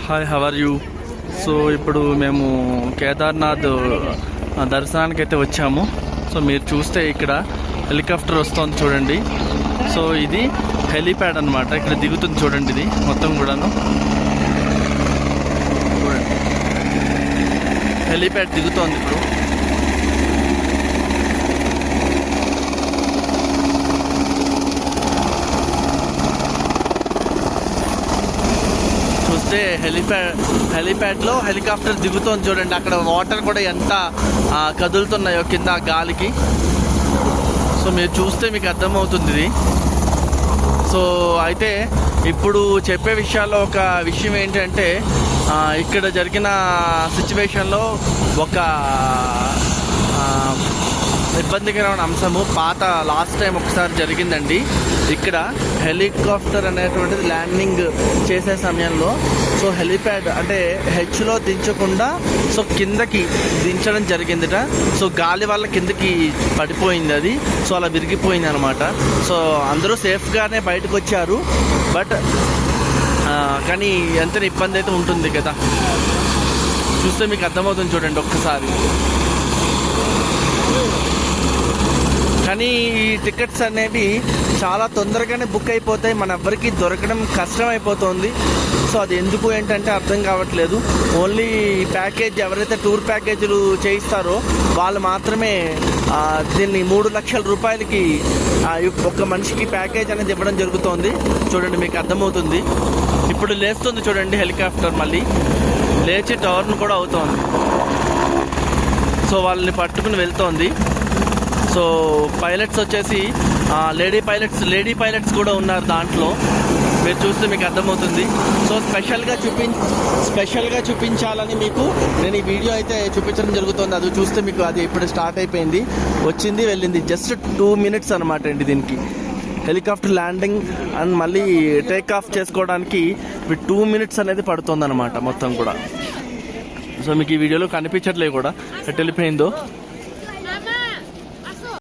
Hi, how are you? So ఇప్పుడు మేము కేదార్నాథ్ దర్శనానికి అయితే వచ్చాము. సో మీరు చూస్తే ఇక్కడ హెలికాప్టర్ వస్తుంది చూడండి. సో ఇది హెలీప్యాడ్ అనమాట. ఇక్కడ దిగుతుంది చూడండి, ఇది మొత్తం కూడాను చూడండి. హెలీప్యాడ్ దిగుతోంది ఇప్పుడు. చూస్తే హెలీప్యాడ్లో హెలికాప్టర్ దిగుతోంది చూడండి. అక్కడ వాటర్ కూడా ఎంత కదులుతున్నాయో కింద గాలికి. సో మీరు చూస్తే మీకు అర్థమవుతుంది ఇది. సో అయితే ఇప్పుడు చెప్పే విషయాల్లో ఒక విషయం ఏంటంటే, ఇక్కడ జరిగిన సిచ్యువేషన్లో ఒక ఇబ్బందికరమైన అంశము లాస్ట్ టైం ఒకసారి జరిగిందండి. ఇక్కడ హెలికాప్టర్ అనేటువంటిది ల్యాండింగ్ చేసే సమయంలో సో హెలిప్యాడ్ అంటే హెచ్లో దించకుండా సో కిందకి దించడం జరిగిందిట. సో గాలి వల్ల కిందకి పడిపోయింది అది. సో అలా విరిగిపోయింది అనమాట. సో అందరూ సేఫ్గానే బయటకు వచ్చారు. బట్ కానీ ఎంత ఇబ్బంది అయితే ఉంటుంది కదా. చూస్తే మీకు అర్థమవుతుంది చూడండి ఒక్కసారి. కానీ ఈ టికెట్స్ అనేవి చాలా తొందరగానే బుక్ అయిపోతాయి, మన ఎవ్వరికి దొరకడం కష్టం అయిపోతుంది. సో అది ఎందుకు ఏంటంటే అర్థం కావట్లేదు. ఓన్లీ ప్యాకేజ్ ఎవరైతే టూర్ ప్యాకేజీలు చేయిస్తారో వాళ్ళు మాత్రమే దీన్ని 3 లక్షల రూపాయలకి ఒక మనిషికి ప్యాకేజ్ అనేది ఇవ్వడం జరుగుతోంది. చూడండి మీకు అర్థమవుతుంది. ఇప్పుడు లేస్తుంది చూడండి హెలికాప్టర్, మళ్ళీ లేచి టర్న్ కూడా అవుతోంది. సో వాళ్ళని పట్టుకుని వెళ్తోంది. సో పైలట్స్ వచ్చేసి లేడీ పైలట్స్ కూడా ఉన్నారు దాంట్లో. మీరు చూస్తే మీకు అర్థమవుతుంది. సో స్పెషల్గా చూపించాలని మీకు నేను ఈ వీడియో అయితే చూపించడం జరుగుతుంది. అది చూస్తే మీకు అది ఇప్పుడు స్టార్ట్ అయిపోయింది, వచ్చింది వెళ్ళింది. జస్ట్ 2 minutes అనమాట అండి దీనికి. హెలికాప్టర్ ల్యాండింగ్ అండ్ మళ్ళీ టేక్ ఆఫ్ చేసుకోవడానికి 2 minutes అనేది పడుతుంది అనమాట మొత్తం కూడా. సో మీకు ఈ వీడియోలో కనిపించట్లేదు కూడా ఎటు వెళ్ళిపోయిందో.